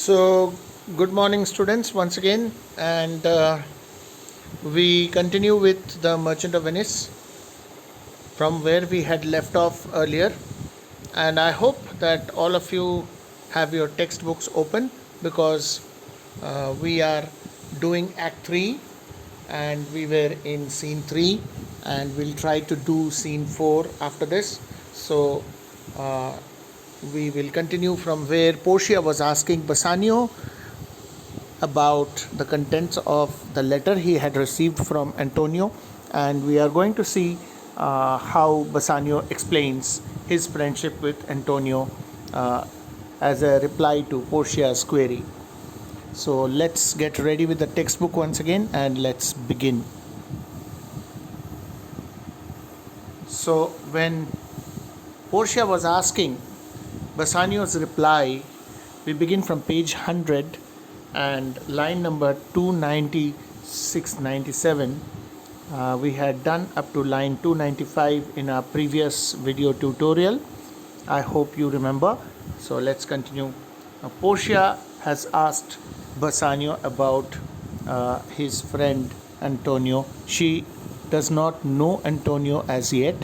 So, good morning, students, once again, and we continue with the Merchant of Venice from where we had left off earlier. And I hope that all of you have your textbooks open because we are doing Act 3 and we were in Scene 3 and we'll try to do Scene 4 after this. So, we will continue from where Portia was asking Bassanio about the contents of the letter he had received from Antonio, and we are going to see how Bassanio explains his friendship with Antonio as a reply to Portia's query. So let's get ready with the textbook once again and let's begin. So when Portia was asking Bassanio's reply, we begin from page 100 and line number 296-97. We had done up to line 295 in our previous video tutorial. I hope you remember. So let's continue. Portia has asked Bassanio about his friend Antonio. She does not know Antonio as yet,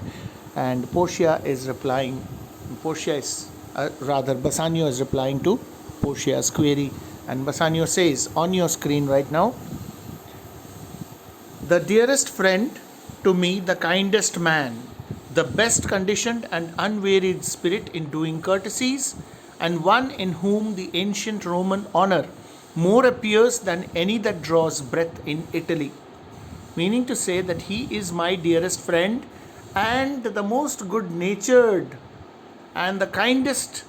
and Portia is replying. Bassanio is replying to Portia's query, and Bassanio says on your screen right now, the dearest friend to me, the kindest man, the best conditioned and unwearied spirit in doing courtesies, and one in whom the ancient Roman honor more appears than any that draws breath in Italy. Meaning to say that he is my dearest friend and the most good-natured and the kindest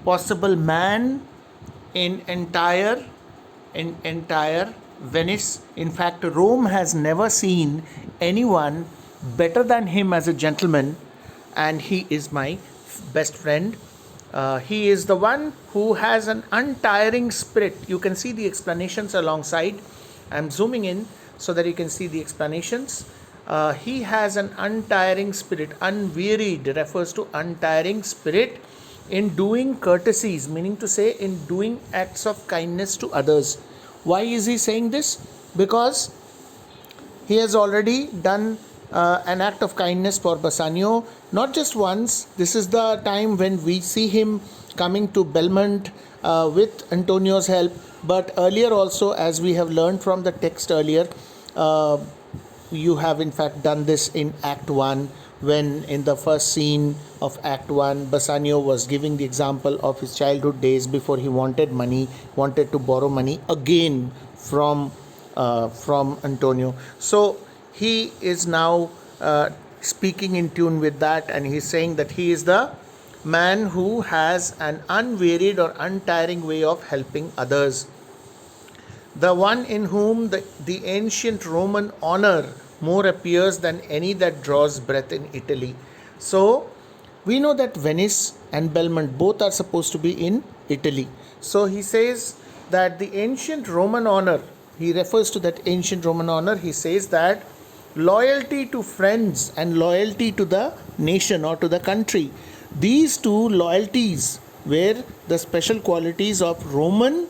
possible man in entire Venice. In fact, Rome has never seen anyone better than him as a gentleman, and he is my best friend. He is the one who has an untiring spirit. You can see the explanations alongside. I'm zooming in so that you can see the explanations. He has an untiring spirit. Unwearied refers to untiring spirit in doing courtesies, meaning to say in doing acts of kindness to others. Why is he saying this? Because he has already done an act of kindness for Bassanio, not just once. This is the time when we see him coming to Belmont with Antonio's help, but earlier also, as we have learned from the text earlier, you have in fact done this in Act 1, when in the first scene of Act 1, Bassanio was giving the example of his childhood days before he wanted to borrow money again from Antonio. So he is now speaking in tune with that, and he's saying that he is the man who has an unwearied or untiring way of helping others. The one in whom the ancient Roman honor more appears than any that draws breath in Italy. So we know that Venice and Belmont both are supposed to be in Italy. So he says that the ancient Roman honor, he refers to that ancient Roman honor, he says that loyalty to friends and loyalty to the nation or to the country, these two loyalties were the special qualities of Roman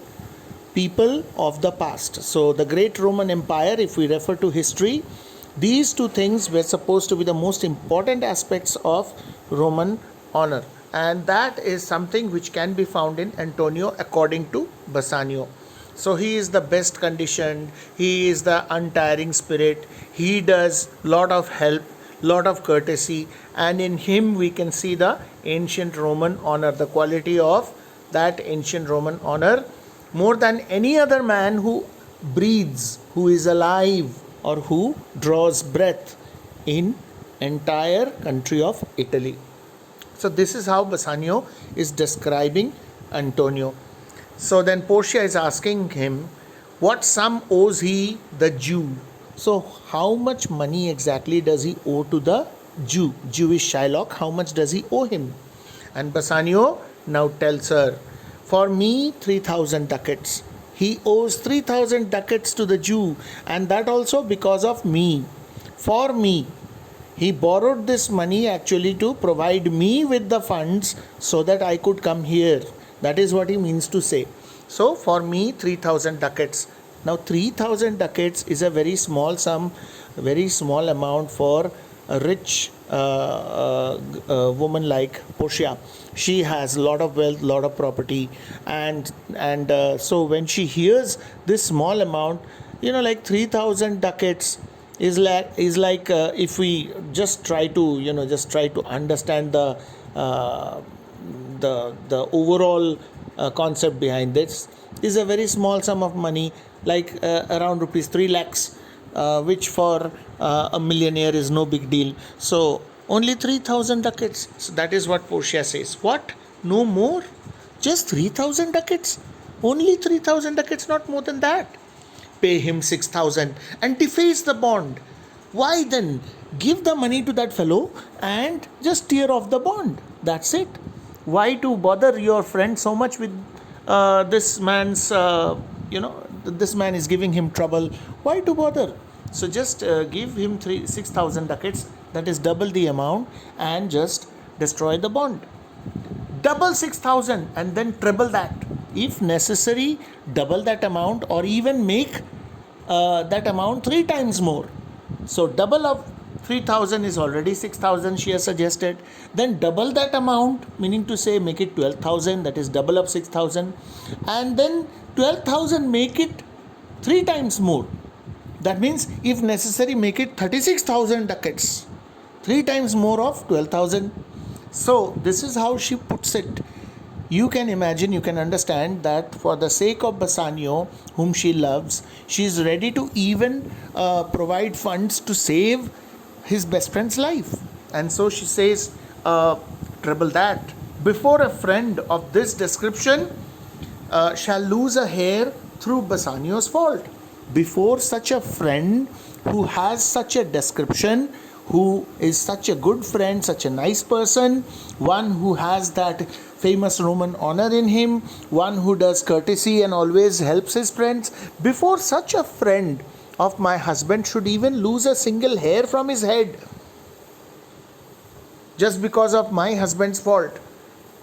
people of the past. So the great Roman Empire, if we refer to history, these two things were supposed to be the most important aspects of Roman honor, and that is something which can be found in Antonio according to Bassanio. So he is the best conditioned, he is the untiring spirit, he does lot of help, lot of courtesy, and in him we can see the ancient Roman honor, the quality of that ancient Roman honor more than any other man who breathes, who is alive, or who draws breath in entire country of Italy. So this is how Bassanio is describing Antonio. So then Portia is asking him, what sum owes he the Jew? So how much money exactly does he owe to the Jew, Jewish Shylock? How much does he owe him? And Bassanio now tells her, for me 3,000 ducats. He owes 3,000 ducats to the Jew, and that also because of me. For me. He borrowed this money actually to provide me with the funds so that I could come here That is what he means to say. So for me, 3,000 ducats. Now 3,000 ducats is a very small sum, very small amount for a rich woman like Portia. She has a lot of wealth, lot of property, and so when she hears this small amount, like 3,000 ducats is like if we just try to understand uh, the overall concept behind this is a very small sum of money, like around rupees 3 lakhs, which for a millionaire is no big deal. So only 3,000 ducats. So that is what Portia says. What? No more? Just 3,000 ducats? Only 3,000 ducats, not more than that. Pay him 6,000 and deface the bond. Why then? Give the money to that fellow and just tear off the bond. That's it. Why to bother your friend so much with this man's, this man is giving him trouble. Why to bother? So just give him 6,000 ducats, that is double the amount, and just destroy the bond. Double 6,000 and then treble that. If necessary, double that amount, or even make that amount 3 times more. So double of 3,000 is already 6,000, she has suggested. Then double that amount, meaning to say make it 12,000, that is double of 6,000. And then 12,000, make it 3 times more. That means if necessary, make it 36,000 ducats. 3 times more of 12,000. So this is how she puts it. You can imagine, you can understand that for the sake of Bassanio, whom she loves, she is ready to even provide funds to save his best friend's life. And so she says, treble that. Before a friend of this description shall lose a hair through Bassanio's fault. Before such a friend who has such a description, who is such a good friend, such a nice person, one who has that famous Roman honor in him, one who does courtesy and always helps his friends, before such a friend of my husband should even lose a single hair from his head just because of my husband's fault.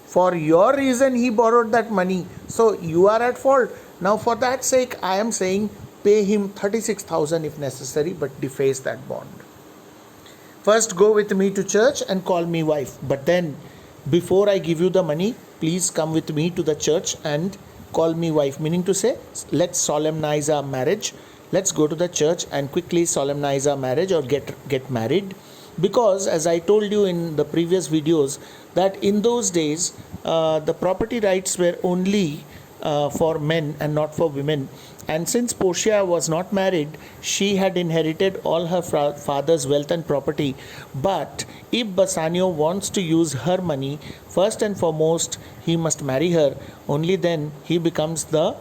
For your reason he borrowed that money, so you are at fault. Now for that sake I am saying pay him 36,000 if necessary, but deface that bond. First go with me to church and call me wife, but then before I give you the money, please come with me to the church and call me wife, meaning to say let's solemnize our marriage. Let's go to the church and quickly solemnize our marriage, or get married. Because as I told you in the previous videos, that in those days the property rights were only for men and not for women. And since Portia was not married, she had inherited all her father's wealth and property. But if Bassanio wants to use her money, first and foremost he must marry her. Only then he becomes the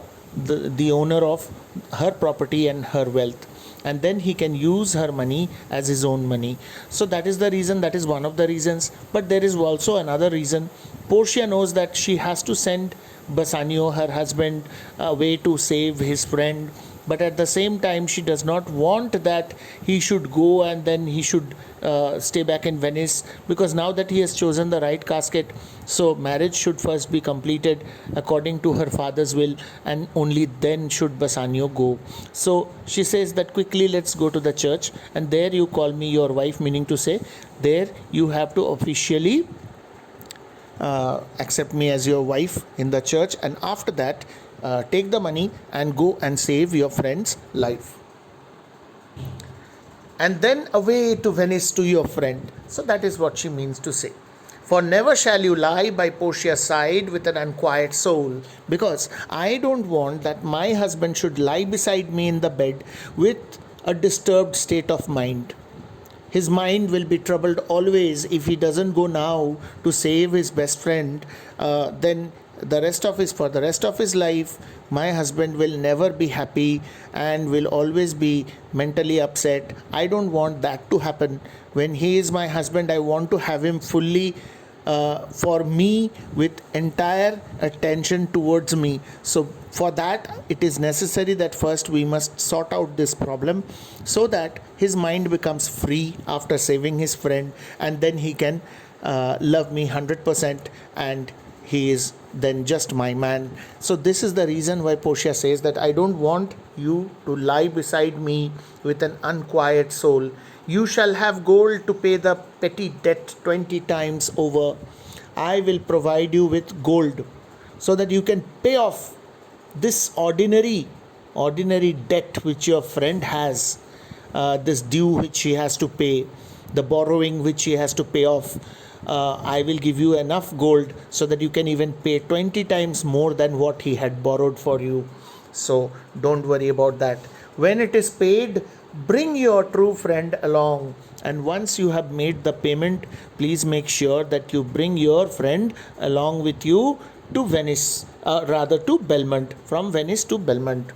owner of her property and her wealth, and then he can use her money as his own money. So that is the reason, that is one of the reasons. But there is also another reason. Portia knows that she has to send Bassanio, her husband, away to save his friend, but at the same time she does not want that he should go and then he should stay back in Venice, because now that he has chosen the right casket, so marriage should first be completed according to her father's will, and only then should Bassanio go. So she says that quickly let's go to the church, and there you call me your wife, meaning to say there you have to officially accept me as your wife in the church, and after that take the money and go and save your friend's life, and then away to Venice to your friend. So that is what she means to say. For never shall you lie by Portia's side with an unquiet soul, because I don't want that my husband should lie beside me in the bed with a disturbed state of mind. His mind will be troubled always if he doesn't go now to save his best friend. Then for the rest of his life, my husband will never be happy and will always be mentally upset. I don't want that to happen. When he is my husband, I want to have him fully for me, with entire attention towards me. So for that it is necessary that first we must sort out this problem, so that his mind becomes free after saving his friend, and then he can love me 100%, and he is than just my man. So this is the reason why Portia says that I don't want you to lie beside me with an unquiet soul. You shall have gold to pay the petty debt 20 times over. I will provide you with gold so that you can pay off this ordinary debt which your friend has, this due which he has to pay, the borrowing which he has to pay off. I will give you enough gold so that you can even pay 20 times more than what he had borrowed for you. So don't worry about that. When it is paid, bring your true friend along. And once you have made the payment, please make sure that you bring your friend along with you to Venice, rather to Belmont, from Venice to Belmont.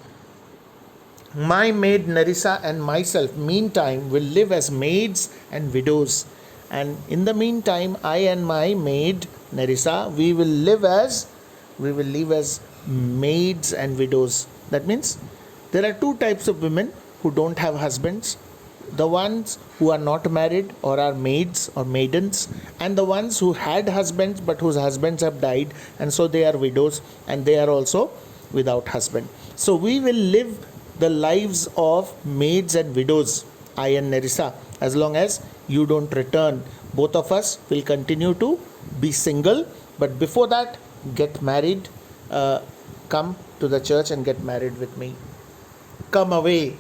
My maid Nerissa and myself, meantime, will live as maids and widows. And in the meantime, I and my maid Nerissa, we will live as maids and widows. That means there are two types of women who don't have husbands: the ones who are not married or are maids or maidens, and the ones who had husbands but whose husbands have died, and so they are widows and they are also without husband. So we will live the lives of maids and widows, I and Nerissa, as long as you don't return. Both of us will continue to be single, but before that, get married. Come to the church and get married with me. Come away,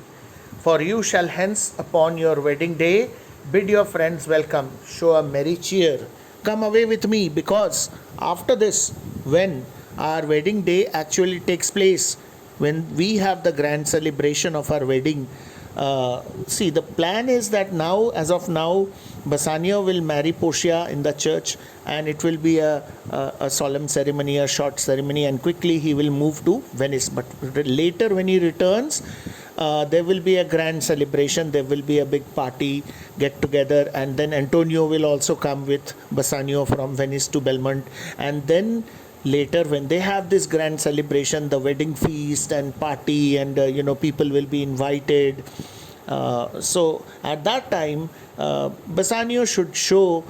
for you shall hence upon your wedding day bid your friends welcome, show a merry cheer. Come away with me, because after this, when our wedding day actually takes place, when we have the grand celebration of our wedding, see, the plan is that now, as of now, Bassanio will marry Portia in the church, and it will be a solemn ceremony, a short ceremony, and quickly he will move to Venice. But later, when he returns, there will be a grand celebration, there will be a big party, get together, and then Antonio will also come with Bassanio from Venice to Belmont. And then later, when they have this grand celebration, the wedding feast and party, and people will be invited. So at that time, Bassanio should show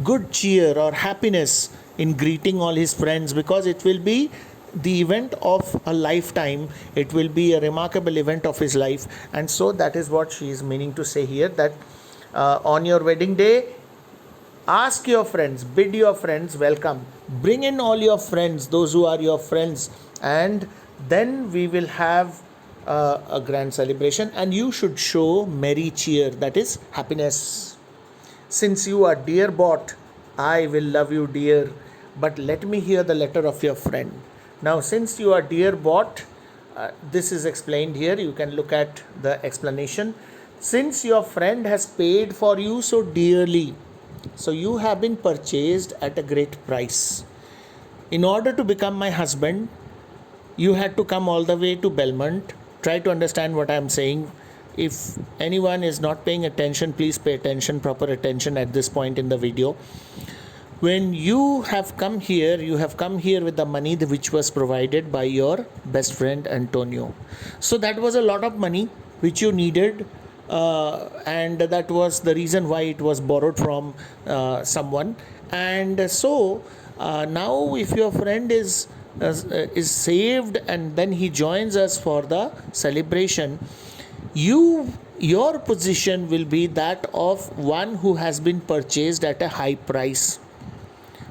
good cheer or happiness in greeting all his friends, because it will be the event of a lifetime. It will be a remarkable event of his life. And so that is what she is meaning to say here, that on your wedding day, ask your friends, bid your friends welcome, bring in all your friends, those who are your friends, and then we will have a grand celebration, and you should show merry cheer, that is happiness. Since you are dear bought, I will love you dear, but let me hear the letter of your friend. Now, since you are dear bought, this is explained here. You can look at the explanation. Since your friend has paid for you so dearly, so you have been purchased at a great price. In order to become my husband, you had to come all the way to Belmont. Try to understand what I am saying. If anyone is not paying attention, please pay attention, proper attention at this point in the video. When you have come here with the money which was provided by your best friend Antonio. So that was a lot of money which you needed, and that was the reason why it was borrowed from someone. And so now, if your friend is saved and then he joins us for the celebration, your position will be that of one who has been purchased at a high price,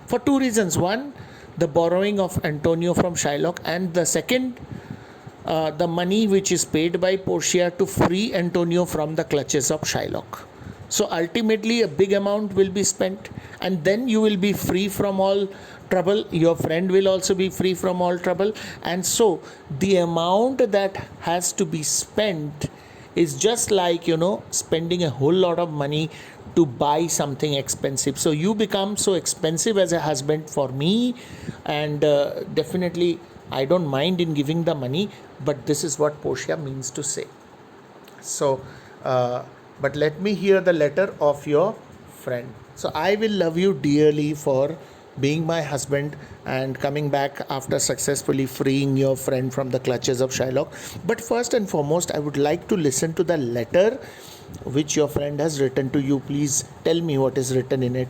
for two reasons. One, the borrowing of Antonio from Shylock, and the second, the money which is paid by Portia to free Antonio from the clutches of Shylock. So ultimately a big amount will be spent, and then you will be free from all trouble. Your friend will also be free from all trouble. And so the amount that has to be spent is just like, spending a whole lot of money to buy something expensive. So you become so expensive as a husband for me, and definitely I don't mind in giving the money, but this is what Portia means to say. So, but let me hear the letter of your friend. So I will love you dearly for being my husband and coming back after successfully freeing your friend from the clutches of Shylock. But first and foremost, I would like to listen to the letter which your friend has written to you. Please tell me what is written in it.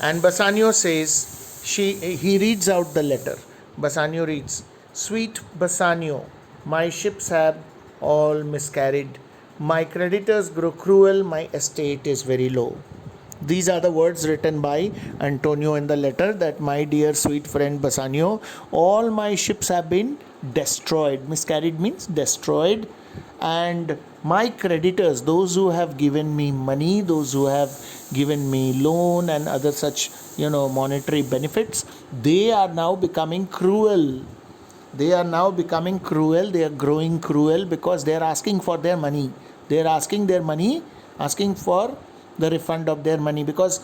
And Bassanio says, He reads out the letter. Bassanio reads, "Sweet Bassanio, my ships have all miscarried. My creditors grow cruel, my estate is very low." These are the words written by Antonio in the letter, that my dear sweet friend Bassanio, all my ships have been destroyed. Miscarried means destroyed. And my creditors, those who have given me money, those who have given me loan and other such, monetary benefits, they are now becoming cruel. They are now becoming cruel. They are growing cruel because they are asking for their money. They are asking their money, asking for the refund of their money. Because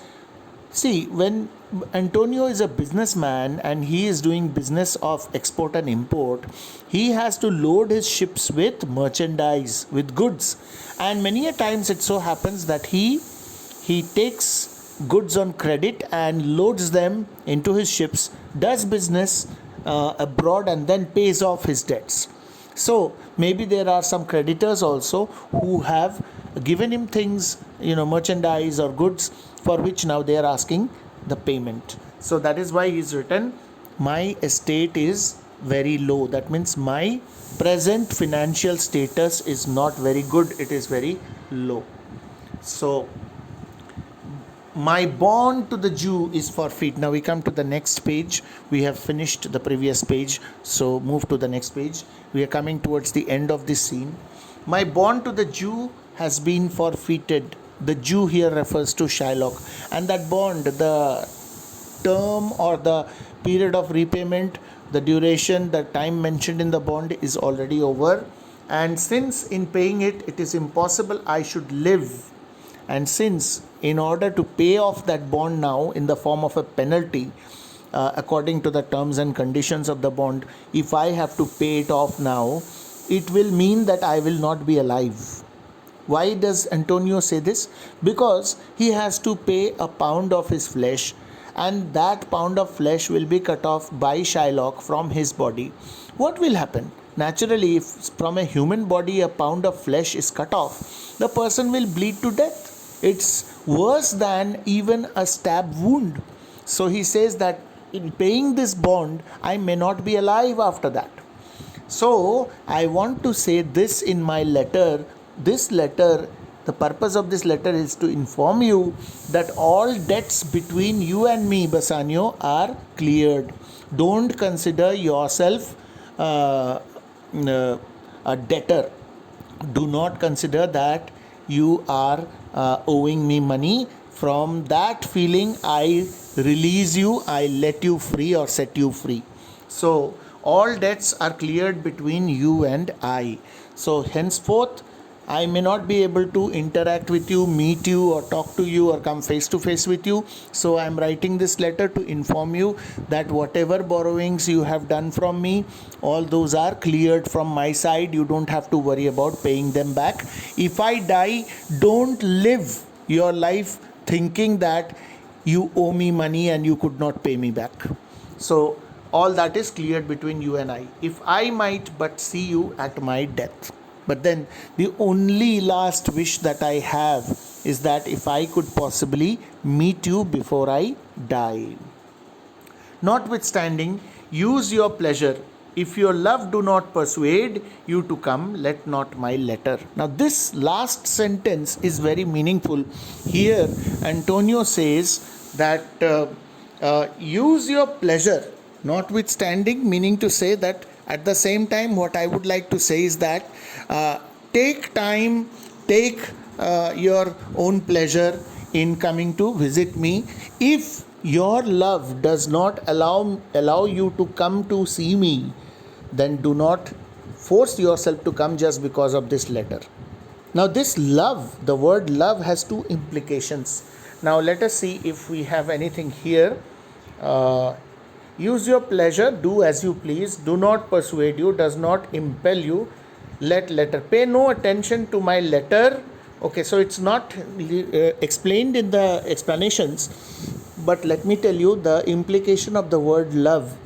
see, when Antonio is a businessman and he is doing business of export and import, he has to load his ships with merchandise, with goods. And many a times it so happens that he takes goods on credit and loads them into his ships, does business abroad, and then pays off his debts. So maybe there are some creditors also who have given him things, merchandise or goods, for which now they are asking the payment. So that is why he's written, my estate is very low. That means my present financial status is not very good, it is very low. So my bond to the Jew is forfeit. Now we come to the next page. We have finished the previous page, so move to the next page. We are coming towards the end of this scene. My bond to the Jew has been forfeited. The Jew here refers to Shylock, and that bond, the term or the period of repayment, the duration, the time mentioned in the bond is already over. And since in paying it, it is impossible I should live, and since in order to pay off that bond now in the form of a penalty, according to the terms and conditions of the bond, if I have to pay it off now, it will mean that I will not be alive. Why does Antonio say this? Because he has to pay a pound of his flesh, and that pound of flesh will be cut off by Shylock from his body. What will happen? Naturally, if from a human body a pound of flesh is cut off, the person will bleed to death. It's worse than even a stab wound. So he says that in paying this bond, I may not be alive after that. So I want to say this in my letter. This letter, the purpose of this letter is to inform you that all debts between you and me, Bassanio, are cleared. Don't consider yourself a debtor. Do not consider that you are owing me money. From that feeling, I release you, I let you free or set you free. So all debts are cleared between you and I. So henceforth, I may not be able to interact with you, meet you, or talk to you, or come face to face with you. So I am writing this letter to inform you that whatever borrowings you have done from me, all those are cleared from my side. You don't have to worry about paying them back. If I die, don't live your life thinking that you owe me money and you could not pay me back. So all that is cleared between you and I. If I might but see you at my death. But then the only last wish that I have is that if I could possibly meet you before I die. Notwithstanding, use your pleasure. If your love do not persuade you to come, let not my letter. Now this last sentence is very meaningful. Here Antonio says that use your pleasure. Notwithstanding, meaning to say that at the same time, what I would like to say is that take time, take your own pleasure in coming to visit me. If your love does not allow you to come to see me, then do not force yourself to come just because of this letter. Now this love, the word love has two implications. Now let us see if we have anything here. Use your pleasure, do as you please, do not persuade you, does not impel you, let letter. Pay no attention to my letter. Okay, so it's not explained in the explanations, but let me tell you the implication of the word love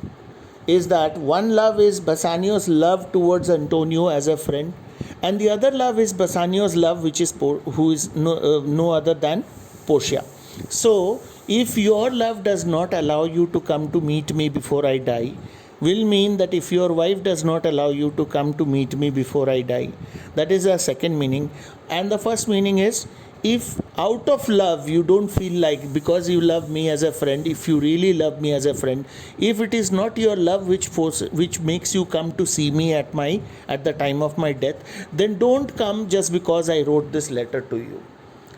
is that one love is Bassanio's love towards Antonio as a friend, and the other love is Bassanio's love, which is who is no other than Portia. So If your love does not allow you to come to meet me before I die, will mean that if your wife does not allow you to come to meet me before I die. That is a second meaning. And the first meaning is, if out of love you don't feel like, because you love me as a friend, if you really love me as a friend, if it is not your love which makes you come to see me at the time of my death, then don't come just because I wrote this letter to you.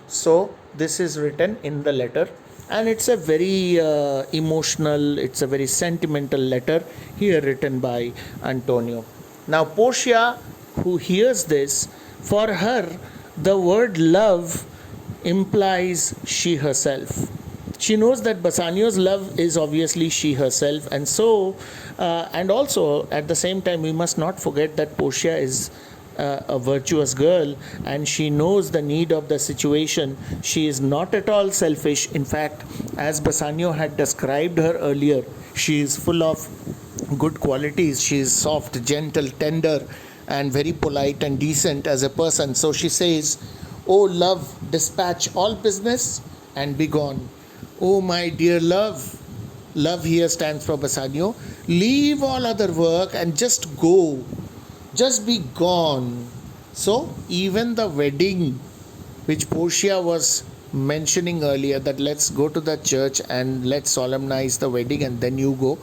So this is written in the letter, and it's a very emotional, it's a very sentimental letter here written by Antonio. Now Portia, who hears this, for her the word love implies she herself. She knows that Bassanio's love is obviously she herself, and so and also at the same time we must not forget that Portia is a virtuous girl, and she knows the need of the situation. She is not at all selfish. In fact, as Bassanio had described her earlier, she is full of good qualities. She is soft, gentle, tender, and very polite and decent as a person. So she says, "O love, dispatch all business and be gone. Oh my dear love," love here stands for Bassanio, "leave all other work and just go. Just be gone." So even the wedding, which Portia was mentioning earlier, that let's go to the church and let's solemnize the wedding and then you go.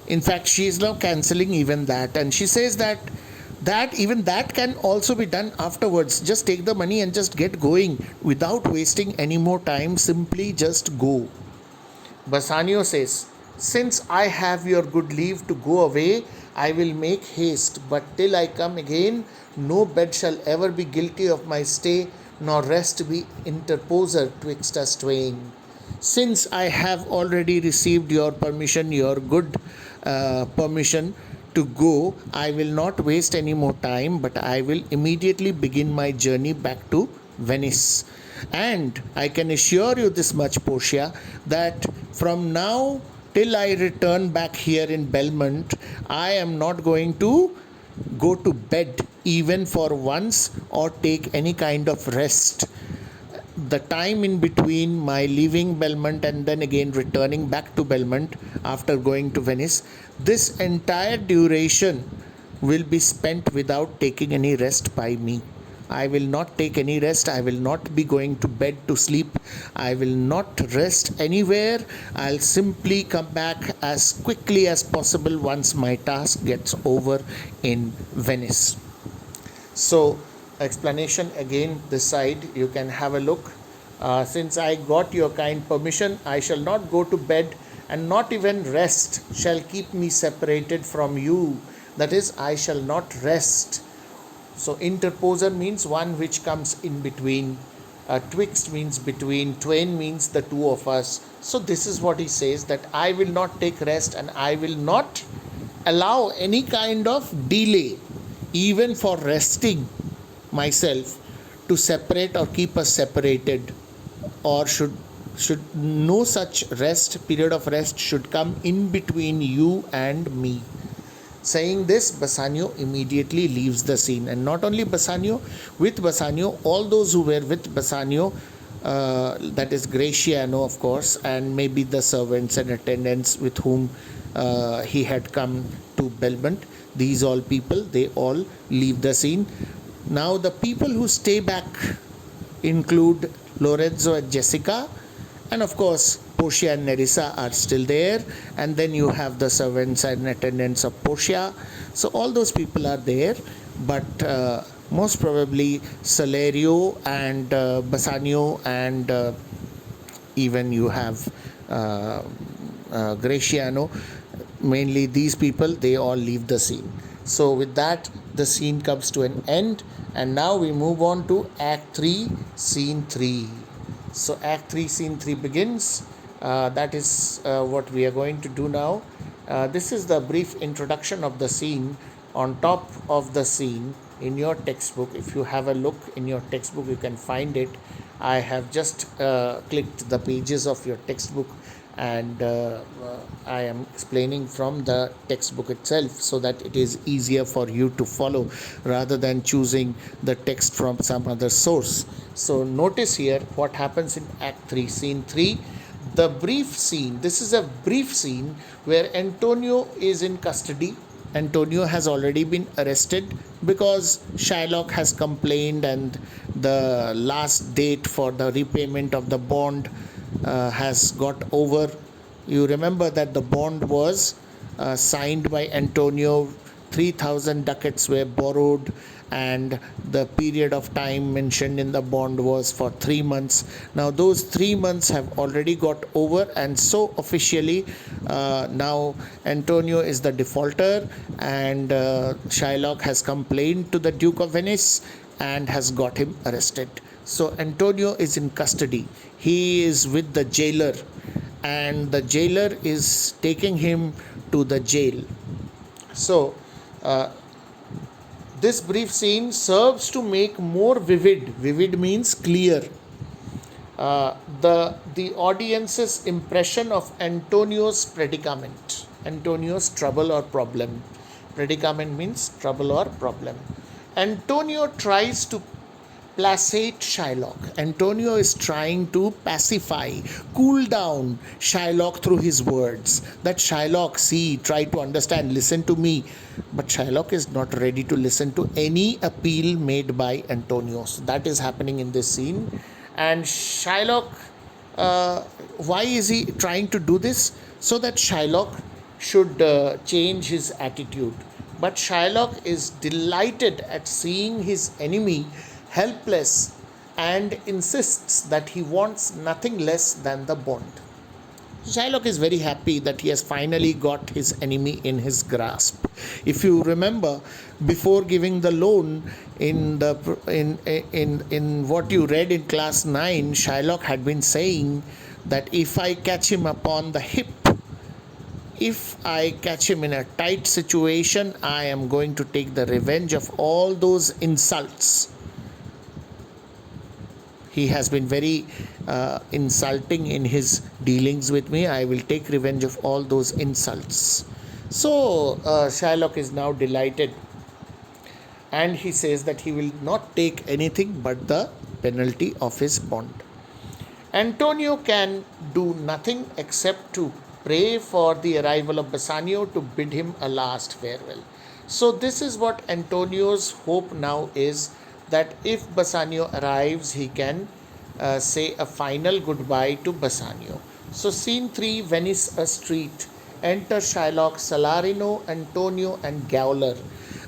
In fact, she is now cancelling even that, and she says that even that can also be done afterwards. Just take the money and just get going without wasting any more time. Simply just go. Bassanio says, "Since I have your good leave to go away, I will make haste, but till I come again, no bed shall ever be guilty of my stay, nor rest be interposer twixt us twain. Since I have already received your permission, your good permission to go, I will not waste any more time, but I will immediately begin my journey back to Venice. And I can assure you this much, Portia, that from now till I return back here in Belmont, I am not going to go to bed even for once or take any kind of rest. The time in between my leaving Belmont and then again returning back to Belmont after going to Venice, this entire duration will be spent without taking any rest by me. I will not take any rest. I will not be going to bed to sleep. I will not rest anywhere. I'll simply come back as quickly as possible once my task gets over in Venice." So, explanation again this side, you can have a look. Since I got your kind permission, I shall not go to bed, and not even rest shall keep me separated from you. That is, I shall not rest. So interposer means one which comes in between. Twixt means between. Twain means the two of us. So this is what he says, that I will not take rest and I will not allow any kind of delay, even for resting myself, to separate or keep us separated, or should no such period of rest should come in between you and me. Saying this, Bassanio immediately leaves the scene. And not only Bassanio, with Bassanio, all those who were with Bassanio, that is Gratiano, of course, and maybe the servants and attendants with whom he had come to Belmont, these all people, they all leave the scene. Now, the people who stay back include Lorenzo and Jessica, and of course, Portia and Nerissa are still there, and then you have the servants and attendants of Portia. So all those people are there, but most probably Salerio and Bassanio and even you have Gratiano, mainly these people, they all leave the scene. So with that, the scene comes to an end, and now we move on to Act 3, Scene 3. So Act 3, Scene 3 begins. That is what we are going to do now. This is the brief introduction of the scene. On top of the scene, in your textbook, if you have a look in your textbook, you can find it. I have just clicked the pages of your textbook, and I am explaining from the textbook itself so that it is easier for you to follow rather than choosing the text from some other source. So notice here what happens in Act 3, Scene 3. the brief scene. This is a brief scene where Antonio is in custody. Antonio has already been arrested because Shylock has complained, and the last date for the repayment of the bond has got over. You remember that the bond was signed by Antonio, 3,000 ducats were borrowed, and the period of time mentioned in the bond was for 3 months. Now those 3 months have already got over, and so officially now Antonio is the defaulter, and Shylock has complained to the Duke of Venice and has got him arrested. So Antonio is in custody. He is with the jailer, and the jailer is taking him to the jail. So this brief scene serves to make more vivid means clear, the audience's impression of Antonio's predicament, Antonio's trouble or problem. Predicament means trouble or problem. Antonio tries to placate Shylock. Antonio is trying to pacify, cool down Shylock through his words. That Shylock, see, try to understand, listen to me. But Shylock is not ready to listen to any appeal made by Antonio. So that is happening in this scene. And Shylock, why is he trying to do this? So that Shylock should change his attitude. But Shylock is delighted at seeing his enemy helpless and insists that he wants nothing less than the bond. Shylock is very happy that he has finally got his enemy in his grasp. If you remember, before giving the loan in what you read in class 9, Shylock had been saying that if I catch him upon the hip, if I catch him in a tight situation, I am going to take the revenge of all those insults. He has been very insulting in his dealings with me. I will take revenge of all those insults. So Shylock is now delighted, and he says that he will not take anything but the penalty of his bond. Antonio can do nothing except to pray for the arrival of Bassanio to bid him a last farewell. So this is what Antonio's hope now is, that if Bassanio arrives, he can say a final goodbye to Bassanio. So scene 3, Venice, a street. Enter Shylock, Salarino, Antonio and Gowler.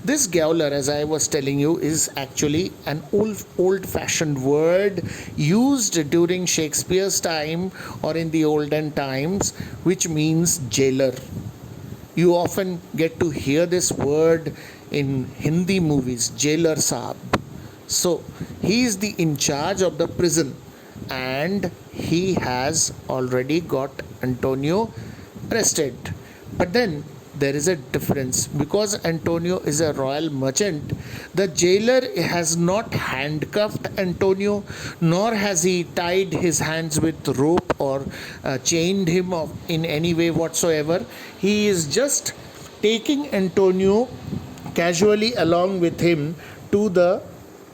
This Gowler, as I was telling you, is actually an old-fashioned word used during Shakespeare's time or in the olden times, which means jailer. You often get to hear this word in Hindi movies, jailer saab. So he is the in charge of the prison, and he has already got Antonio arrested. But then there is a difference. Because Antonio is a royal merchant, the jailer has not handcuffed Antonio, nor has he tied his hands with rope or chained him in any way whatsoever. He is just taking Antonio casually along with him to the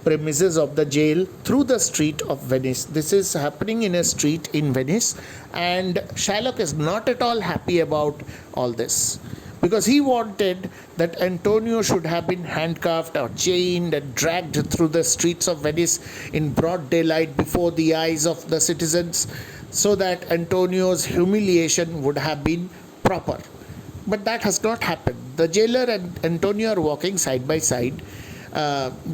premises of the jail through the street of Venice. This is happening in a street in Venice, and Shylock is not at all happy about all this, because he wanted that Antonio should have been handcuffed or chained and dragged through the streets of Venice in broad daylight before the eyes of the citizens, so that Antonio's humiliation would have been proper. But that has not happened. The jailer and Antonio are walking side by side,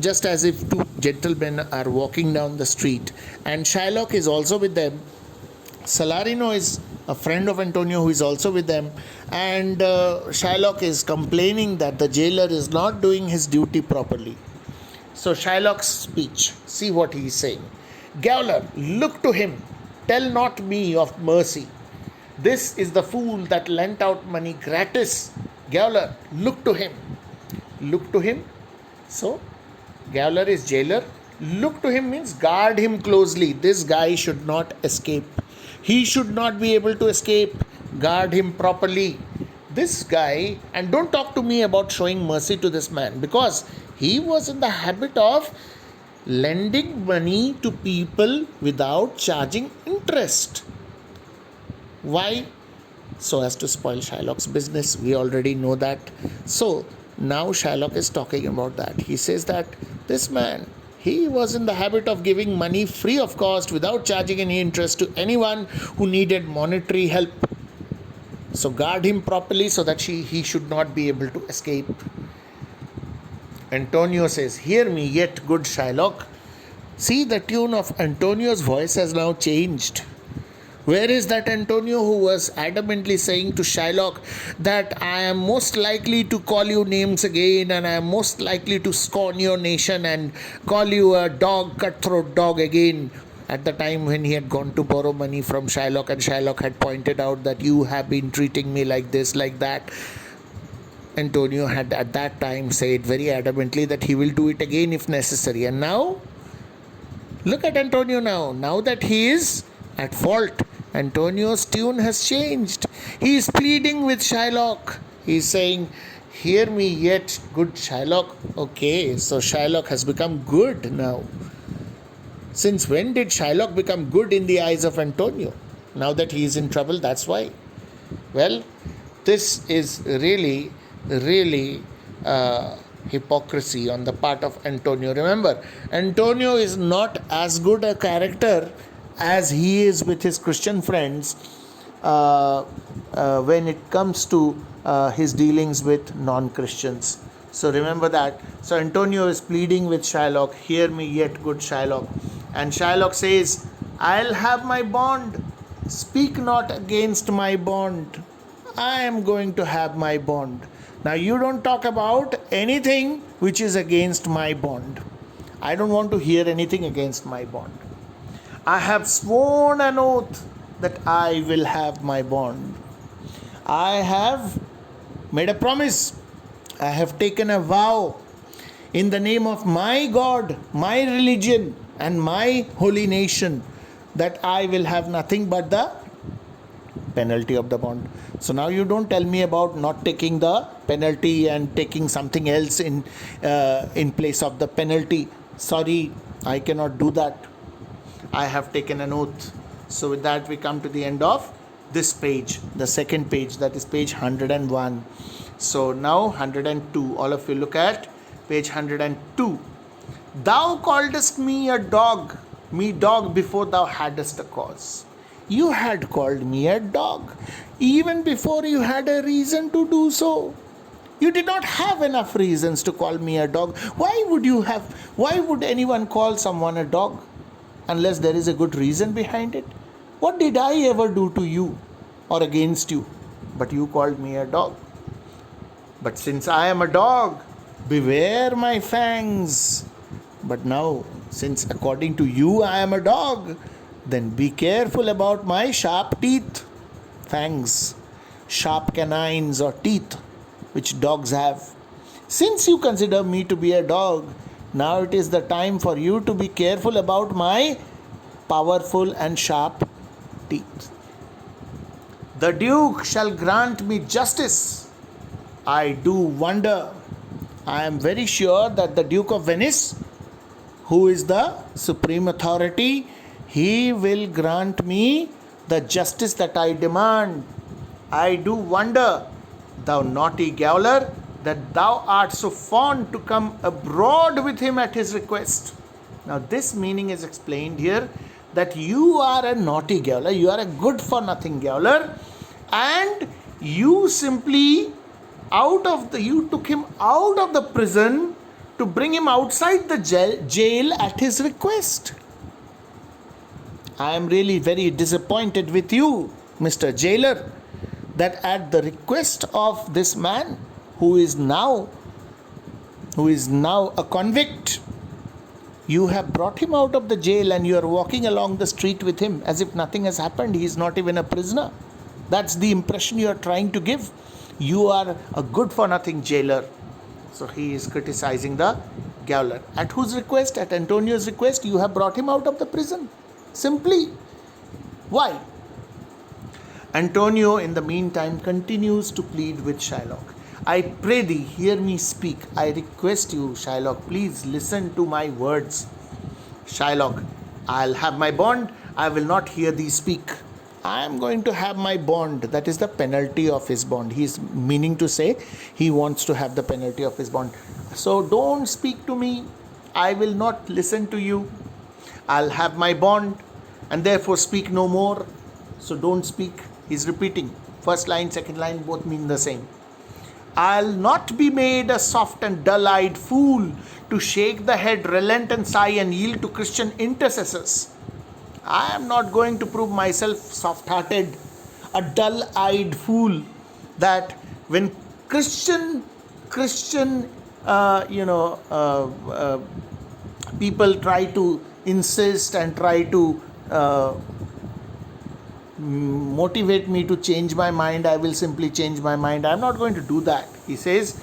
just as if two gentlemen are walking down the street, and Shylock is also with them. Salarino is a friend of Antonio who is also with them, and Shylock is complaining that the jailer is not doing his duty properly. So Shylock's speech, see what he is saying. Gowler, look to him, tell not me of mercy. This is the fool that lent out money gratis. Gowler, look to him. Look to him. So, Gowler is jailer. Look to him means guard him closely. This guy should not escape. He should not be able to escape. Guard him properly. This guy, and don't talk to me about showing mercy to this man, because he was in the habit of lending money to people without charging interest. Why? So as to spoil Shylock's business. We already know that. So now Shylock is talking about that. He says that this man, he was in the habit of giving money free of cost without charging any interest to anyone who needed monetary help. So guard him properly so that he should not be able to escape. Antonio says, "Hear me yet, good Shylock." See, the tune of Antonio's voice has now changed. Where is that Antonio who was adamantly saying to Shylock that I am most likely to call you names again, and I am most likely to scorn your nation and call you a dog, cutthroat dog again, at the time when he had gone to borrow money from Shylock and Shylock had pointed out that you have been treating me like this, like that. Antonio had at that time said very adamantly that he will do it again if necessary. And now, look at Antonio now. Now that he is at fault, Antonio's tune has changed. He is pleading with Shylock. He is saying, "Hear me yet, good Shylock." Okay, so Shylock has become good now. Since when did Shylock become good in the eyes of Antonio? Now that he is in trouble, that's why. Well, this is really hypocrisy on the part of Antonio. Remember, Antonio is not as good a character as he is with his Christian friends when it comes to his dealings with non-Christians. So remember that. So Antonio is pleading with Shylock, "Hear me yet, good Shylock." And Shylock says, "I'll have my bond. Speak not against my bond. I am going to have my bond. Now you don't talk about anything which is against my bond. I don't want to hear anything against my bond. I have sworn an oath that I will have my bond. I have made a promise. I have taken a vow in the name of my God, my religion, and my holy nation that I will have nothing but the penalty of the bond." So now you don't tell me about not taking the penalty and taking something else in place of the penalty. Sorry, I cannot do that. I have taken an oath. So with that we come to the end of this page, the second page, that is page 101. So now 102. All of you look at page 102. "Thou calledst me a dog, before thou hadst a cause." You had called me a dog even before you had a reason to do so. You did not have enough reasons to call me a dog. Why would anyone call someone a dog unless there is a good reason behind it? What did I ever do to you or against you? But you called me a dog. But since I am a dog, beware my fangs. But now, since according to you I am a dog, then be careful about my sharp teeth. Fangs, sharp canines or teeth, which dogs have. Since you consider me to be a dog, now it is the time for you to be careful about my powerful and sharp teeth. "The Duke shall grant me justice. I do wonder. I am very sure that the Duke of Venice, who is the supreme authority, he will grant me the justice that I demand. I do wonder, thou naughty gaoler, that thou art so fond to come abroad with him at his request." Now this meaning is explained here, that you are a naughty gaoler, you are a good for nothing gaoler, and you simply you took him out of the prison to bring him outside the jail at his request. I am really very disappointed with you, Mr. Jailer, that at the request of this man who is now a convict, you have brought him out of the jail and you are walking along the street with him as if nothing has happened. He is not even a prisoner. That's the impression you are trying to give. You are a good for nothing jailer. So he is criticizing the gaoler. At whose request? At Antonio's request, you have brought him out of the prison. Simply. Why? Antonio, in the meantime, continues to plead with Shylock. "I pray thee, hear me speak. I request you, Shylock, please listen to my words." "Shylock, I'll have my bond. I will not hear thee speak. I am going to have my bond. That is the penalty of his bond. He's meaning to say he wants to have the penalty of his bond. So don't speak to me. I will not listen to you. I'll have my bond and therefore speak no more. So don't speak. He's repeating. First line, second line, both mean the same. I'll not be made a soft and dull-eyed fool to shake the head, relent and sigh and yield to Christian intercessors. I am not going to prove myself soft-hearted, a dull-eyed fool, that when Christian, people try to insist and try to motivate me to change my mind, I will simply change my mind. I am not going to do that. He says,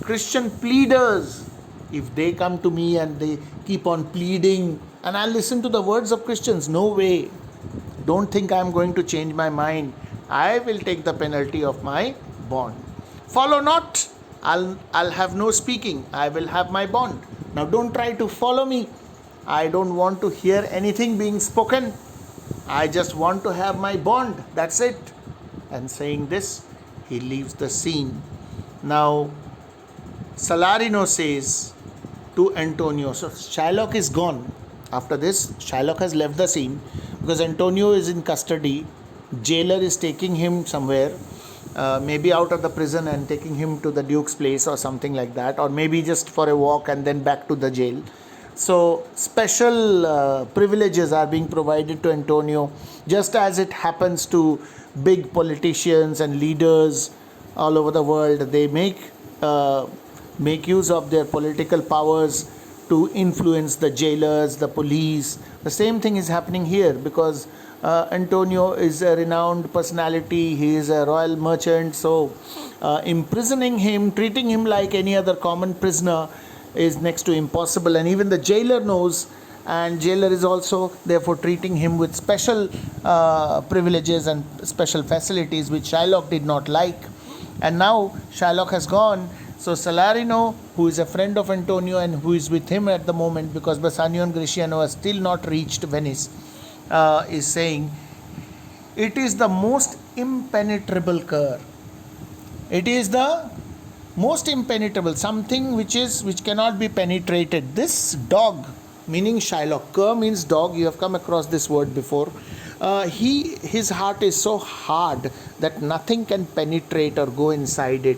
Christian pleaders, if they come to me and they keep on pleading, and I'll listen to the words of Christians, no way. Don't think I'm going to change my mind. I will take the penalty of my bond. Follow not, I'll have no speaking. I will have my bond. Now don't try to follow me. I don't want to hear anything being spoken. I just want to have my bond. That's it. And saying this, he leaves the scene. Now, Salarino says to Antonio, so Shylock is gone. After this, Shylock has left the scene because Antonio is in custody. Jailer is taking him somewhere, maybe out of the prison and taking him to the Duke's place or something like that, or maybe just for a walk and then back to the jail. So special privileges are being provided to Antonio, just as it happens to big politicians and leaders all over the world. They make use of their political powers to influence the jailers, the police. The same thing is happening here because Antonio is a renowned personality. He is a royal merchant. So imprisoning him, treating him like any other common prisoner is next to impossible. And even the jailer knows, and jailer is also therefore treating him with special privileges and special facilities which Shylock did not like. And now Shylock has gone. So Salarino, who is a friend of Antonio and who is with him at the moment because Bassanio and Gratiano has still not reached Venice, is saying, it is the most impenetrable cur. It is the most impenetrable, something which cannot be penetrated. This dog, meaning Shylock, cur means dog. You have come across this word before. His heart is so hard that nothing can penetrate or go inside it,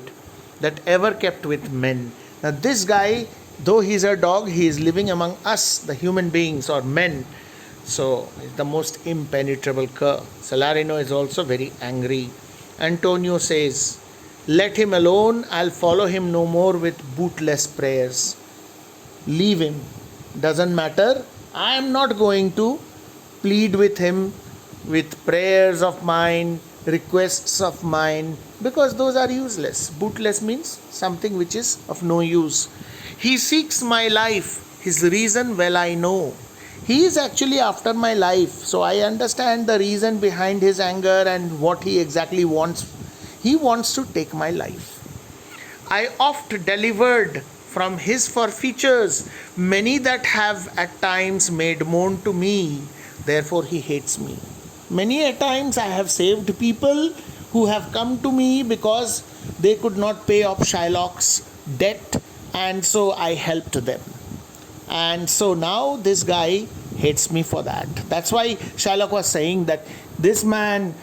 that ever kept with men. Now this guy, though he is a dog, he is living among us, the human beings or men. So it's the most impenetrable cur. Salarino is also very angry. Antonio says, let him alone, I'll follow him no more with bootless prayers. Leave him. Doesn't matter. I am not going to plead with him with prayers of mine, requests of mine, because those are useless. Bootless means something which is of no use. He seeks my life. His reason well I know. He is actually after my life. So I understand the reason behind his anger and what he exactly wants. He wants to take my life. I oft delivered from his forfeitures many that have at times made moan to me. Therefore he hates me. Many a times I have saved people who have come to me because they could not pay off Shylock's debt, and so I helped them. And so now this guy hates me for that. That's why Shylock was saying that this man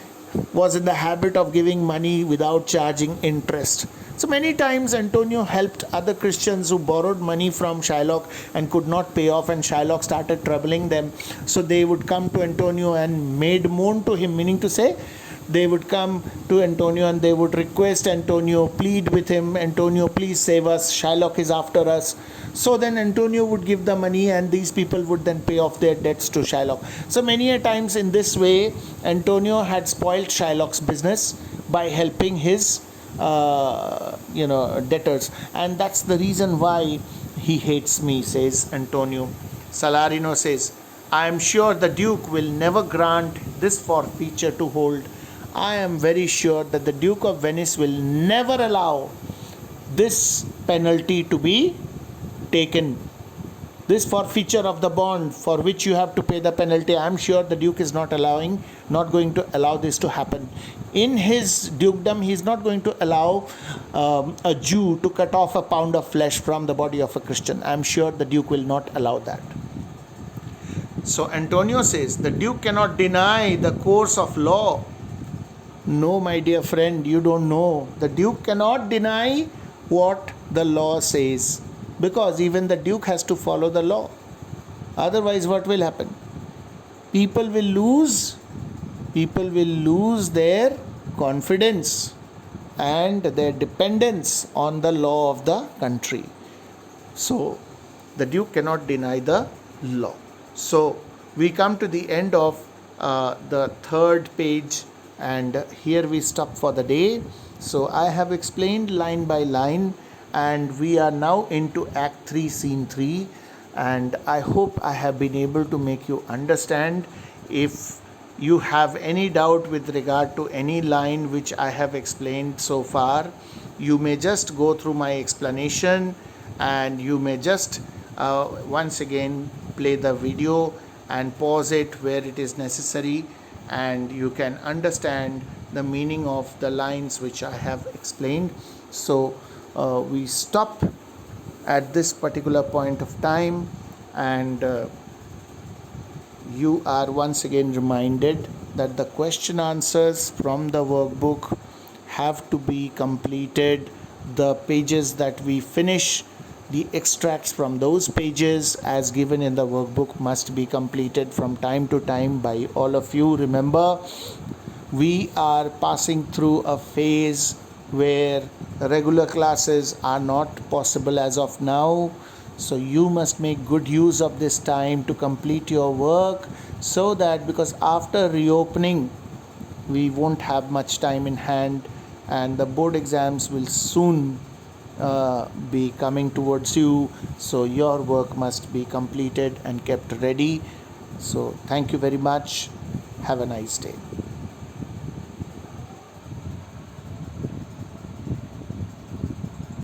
was in the habit of giving money without charging interest. So many times Antonio helped other Christians who borrowed money from Shylock and could not pay off, and Shylock started troubling them. So they would come to Antonio and made moan to him, meaning to say they would come to Antonio and they would request Antonio, plead with him, Antonio, please save us, Shylock is after us. So then Antonio would give the money and these people would then pay off their debts to Shylock. So many a times in this way, Antonio had spoiled Shylock's business by helping his debtors. And that's the reason why he hates me, says Antonio. Salarino says, I am sure the Duke will never grant this forfeiture to hold. I am very sure that the Duke of Venice will never allow this penalty to be taken. this forfeiture of the bond for which you have to pay the penalty. I'm sure the Duke is not going to allow this to happen. In his dukedom, he's not going to allow a Jew to cut off a pound of flesh from the body of a Christian. I'm sure the Duke will not allow that. So Antonio says, the Duke cannot deny the course of law. No, my dear friend, you don't know. The Duke cannot deny what the law says, because even the Duke has to follow the law. Otherwise, what will happen? People will lose their confidence and their dependence on the law of the country. So the Duke cannot deny the law. So we come to the end of the third page, and here we stop for the day. So I have explained line by line, and we are now into Act 3, Scene 3, and I hope I have been able to make you understand. If you have any doubt with regard to any line which I have explained so far, you may just go through my explanation, and you may just once again play the video and pause it where it is necessary, and you can understand the meaning of the lines which I have explained. So we stop at this particular point of time, and you are once again reminded that the question answers from the workbook have to be completed. The pages that we finish, the extracts from those pages as given in the workbook must be completed from time to time by all of you. Remember, we are passing through a phase where regular classes are not possible as of now. So you must make good use of this time to complete your work, so that, because after reopening we won't have much time in hand, and the board exams will soon be coming towards you. So your work must be completed and kept ready. So thank you very much. Have a nice day.